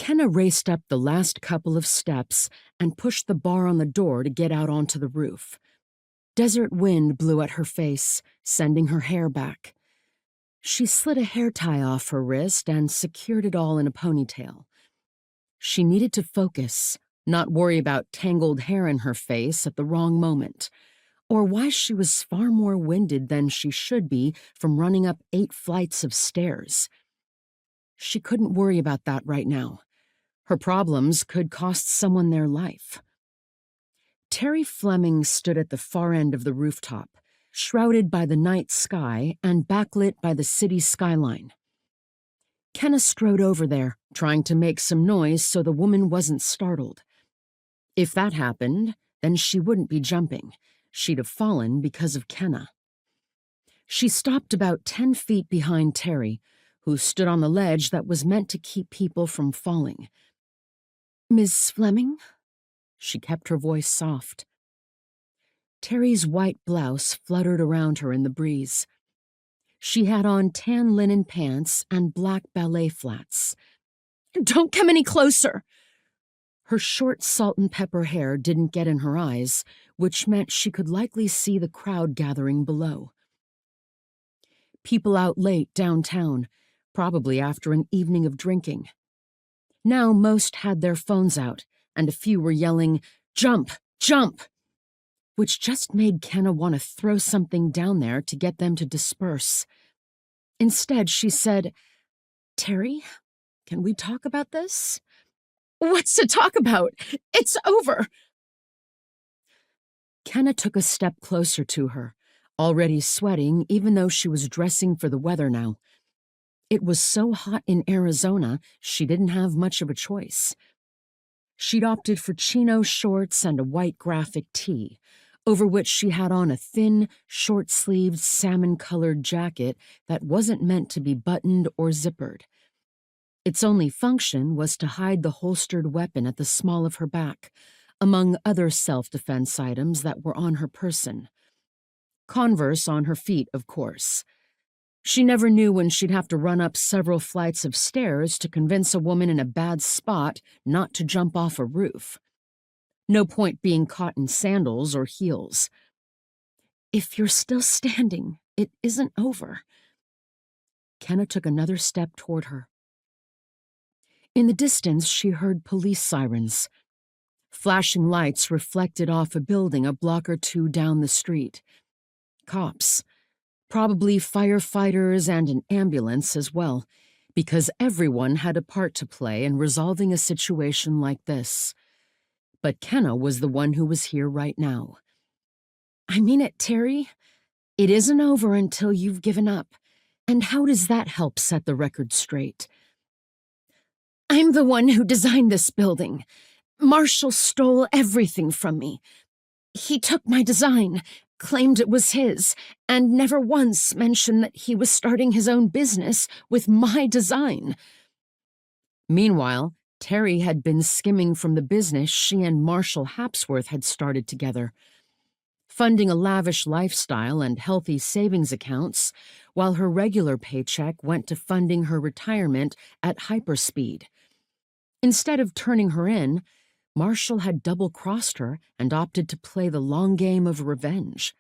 Kenna raced up the last couple of steps and pushed the bar on the door to get out onto the roof. Desert wind blew at her face, sending her hair back. She slid a hair tie off her wrist and secured it all in a ponytail. She needed to focus, not worry about tangled hair in her face at the wrong moment, or why she was far more winded than she should be from running up 8 flights of stairs. She couldn't worry about that right now. Her problems could cost someone their life. Terry Fleming stood at the far end of the rooftop, shrouded by the night sky and backlit by the city skyline. Kenna strode over there, trying to make some noise so the woman wasn't startled. If that happened, then she wouldn't be jumping. She'd have fallen because of Kenna. She stopped about 10 feet behind Terry, who stood on the ledge that was meant to keep people from falling. "Miss Fleming?" She kept her voice soft. Terry's white blouse fluttered around her in the breeze. She had on tan linen pants and black ballet flats. "Don't come any closer!" Her short salt and pepper hair didn't get in her eyes, which meant she could likely see the crowd gathering below. People out late downtown, probably after an evening of drinking. Now most had their phones out, and a few were yelling, "Jump! Jump!" which just made Kenna want to throw something down there to get them to disperse. Instead, she said, "Terry, can we talk about this?" "What's to talk about? It's over!" Kenna took a step closer to her, already sweating even though she was dressing for the weather now. It was so hot in Arizona, she didn't have much of a choice. She'd opted for chino shorts and a white graphic tee, over which she had on a thin, short-sleeved, salmon-colored jacket that wasn't meant to be buttoned or zippered. Its only function was to hide the holstered weapon at the small of her back, among other self-defense items that were on her person. Converse on her feet, of course. She never knew when she'd have to run up several flights of stairs to convince a woman in a bad spot not to jump off a roof. No point being caught in sandals or heels. "If you're still standing, it isn't over." Kenna took another step toward her. In the distance, she heard police sirens. Flashing lights reflected off a building a block or two down the street. Cops. Probably firefighters and an ambulance as well, because everyone had a part to play in resolving a situation like this. But Kenna was the one who was here right now. "I mean it, Terry. It isn't over until you've given up. And how does that help set the record straight?" "I'm the one who designed this building. Marshall stole everything from me. He took my design, claimed it was his, and never once mentioned that he was starting his own business with my design." Meanwhile, Terry had been skimming from the business she and Marshall Hapsworth had started together, funding a lavish lifestyle and healthy savings accounts, while her regular paycheck went to funding her retirement at hyperspeed. Instead of turning her in, Marshall had double-crossed her and opted to play the long game of revenge.